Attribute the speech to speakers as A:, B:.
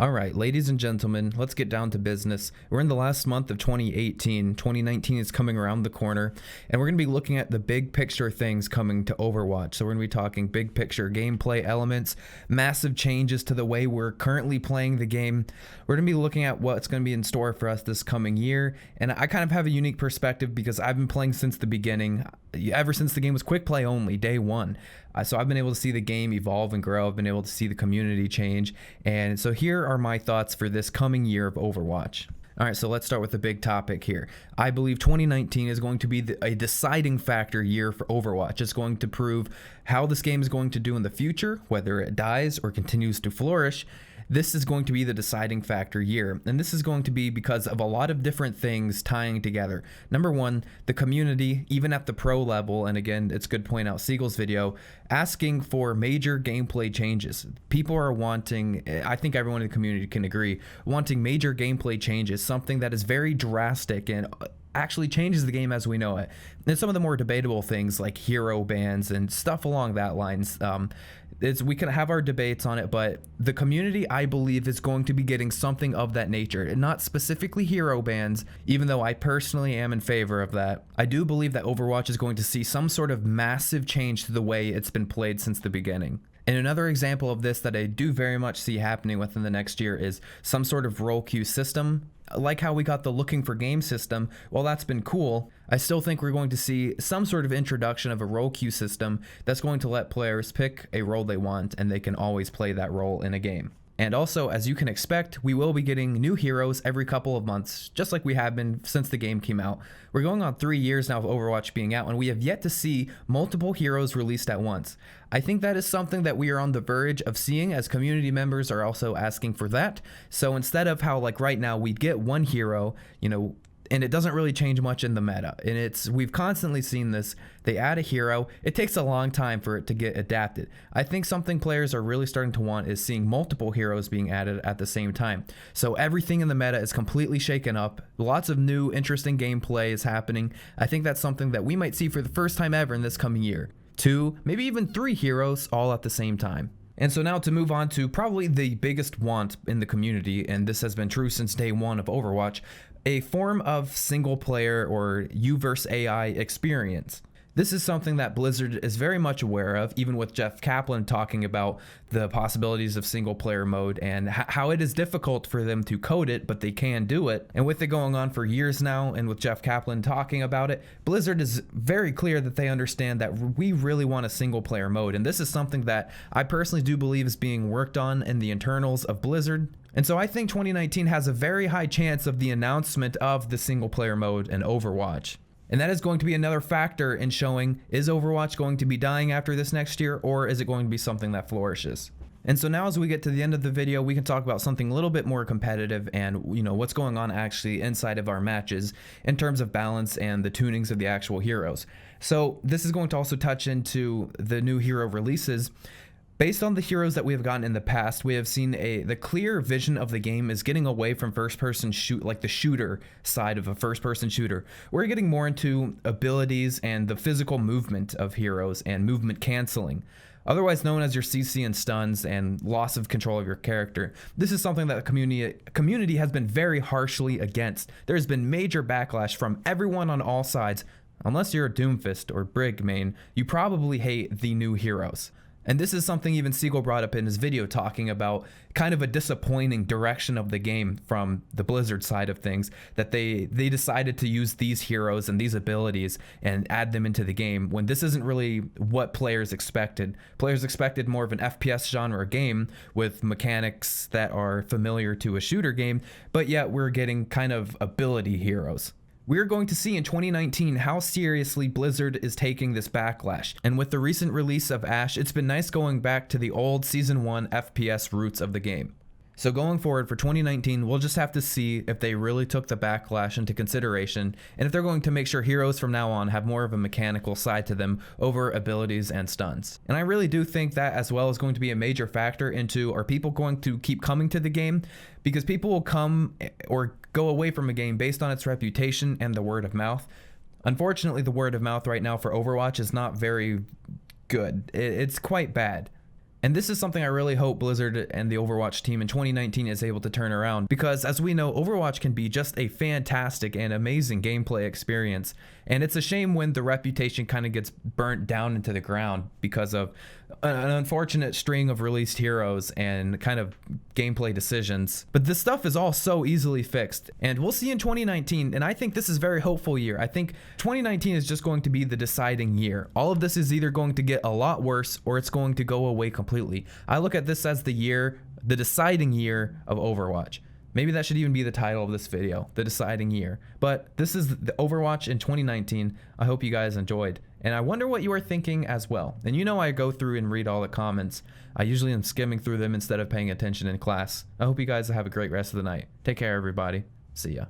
A: All right, ladies and gentlemen, let's get down to business. We're in the last month of 2018. 2019 is coming around the corner, and we're going to be looking at the big picture things coming to Overwatch. So we're going to be talking big picture gameplay elements, massive changes to the way we're currently playing the game. We're going to be looking at what's going to be in store for us this coming year, and I kind of have a unique perspective because I've been playing since the beginning, ever since the game was quick play only, day one. So I've been able to see the game evolve and grow. I've been able to see the community change. And so here are my thoughts for this coming year of Overwatch. All right, so let's start with the big topic here. I believe 2019 is going to be a deciding factor year for Overwatch. It's going to prove how this game is going to do in the future, whether it dies or continues to flourish. This is going to be the deciding factor year, and this is going to be because of a lot of different things tying together. Number one, the community, even at the pro level, and again, it's good to point out Siegel's video, asking for major gameplay changes. People are wanting, I think everyone in the community can agree, wanting major gameplay changes, something that is very drastic and actually changes the game as we know it. And some of the more debatable things like hero bans and stuff along that lines, we can have our debates on it, but the community, I believe, is going to be getting something of that nature, and not specifically hero bans, even though I personally am in favor of that. I do believe that Overwatch is going to see some sort of massive change to the way it's been played since the beginning. And another example of this that I do very much see happening within the next year is some sort of role queue system. Like how we got the looking for game system, while that's been cool, I still think we're going to see some sort of introduction of a role queue system that's going to let players pick a role they want, and they can always play that role in a game. And also, as you can expect, we will be getting new heroes every couple of months, just like we have been since the game came out. We're going on 3 years now of Overwatch being out, and we have yet to see multiple heroes released at once. I think that is something that we are on the verge of seeing, as community members are also asking for that. So instead of how, like right now, we get one hero, and it doesn't really change much in the meta. And we've constantly seen this. They add a hero. It takes a long time for it to get adapted. I think something players are really starting to want is seeing multiple heroes being added at the same time. So everything in the meta is completely shaken up. Lots of new, interesting gameplay is happening. I think that's something that we might see for the first time ever in this coming year. 2, maybe even 3 heroes all at the same time. And so now to move on to probably the biggest want in the community, and this has been true since day one of Overwatch, a form of single player or you versus AI experience. This is something that Blizzard is very much aware of, even with Jeff Kaplan talking about the possibilities of single player mode and how it is difficult for them to code it, but they can do it. And with it going on for years now, and with Jeff Kaplan talking about it, Blizzard is very clear that they understand that we really want a single player mode. And this is something that I personally do believe is being worked on in the internals of Blizzard. And so I think 2019 has a very high chance of the announcement of the single player mode in Overwatch. And that is going to be another factor in showing, is Overwatch going to be dying after this next year, or is it going to be something that flourishes? And so now as we get to the end of the video, we can talk about something a little bit more competitive and, what's going on actually inside of our matches in terms of balance and the tunings of the actual heroes. So this is going to also touch into the new hero releases. Based on the heroes that we have gotten in the past, we have seen the clear vision of the game is getting away from first-person like the shooter side of a first-person shooter. We're getting more into abilities and the physical movement of heroes and movement canceling, otherwise known as your CC and stuns and loss of control of your character. This is something that the community has been very harshly against. There's been major backlash from everyone on all sides. Unless you're a Doomfist or Brig main, you probably hate the new heroes. And this is something even Siegel brought up in his video, talking about kind of a disappointing direction of the game from the Blizzard side of things, that they decided to use these heroes and these abilities and add them into the game when this isn't really what players expected. Players expected more of an FPS genre game with mechanics that are familiar to a shooter game, but yet we're getting kind of ability heroes. We're going to see in 2019 how seriously Blizzard is taking this backlash. And with the recent release of Ashe, it's been nice going back to the old Season 1 FPS roots of the game. So going forward for 2019, we'll just have to see if they really took the backlash into consideration, and if they're going to make sure heroes from now on have more of a mechanical side to them over abilities and stuns. And I really do think that as well is going to be a major factor into, are people going to keep coming to the game? Because people will come or go away from a game based on its reputation and the word of mouth. Unfortunately, the word of mouth right now for Overwatch is not very good. It's quite bad. And this is something I really hope Blizzard and the Overwatch team in 2019 is able to turn around, because as we know, Overwatch can be just a fantastic and amazing gameplay experience. And it's a shame when the reputation kind of gets burnt down into the ground because of an unfortunate string of released heroes and kind of gameplay decisions. But this stuff is all so easily fixed, and we'll see in 2019. And I think this is a very hopeful year. I think 2019 is just going to be the deciding year. All of this is either going to get a lot worse or it's going to go away completely. I look at this as the deciding year of Overwatch. Maybe that should even be the title of this video, the deciding year. But this is the Overwatch in 2019. I hope you guys enjoyed. And I wonder what you are thinking as well. And you know I go through and read all the comments. I usually am skimming through them instead of paying attention in class. I hope you guys have a great rest of the night. Take care, everybody. See ya.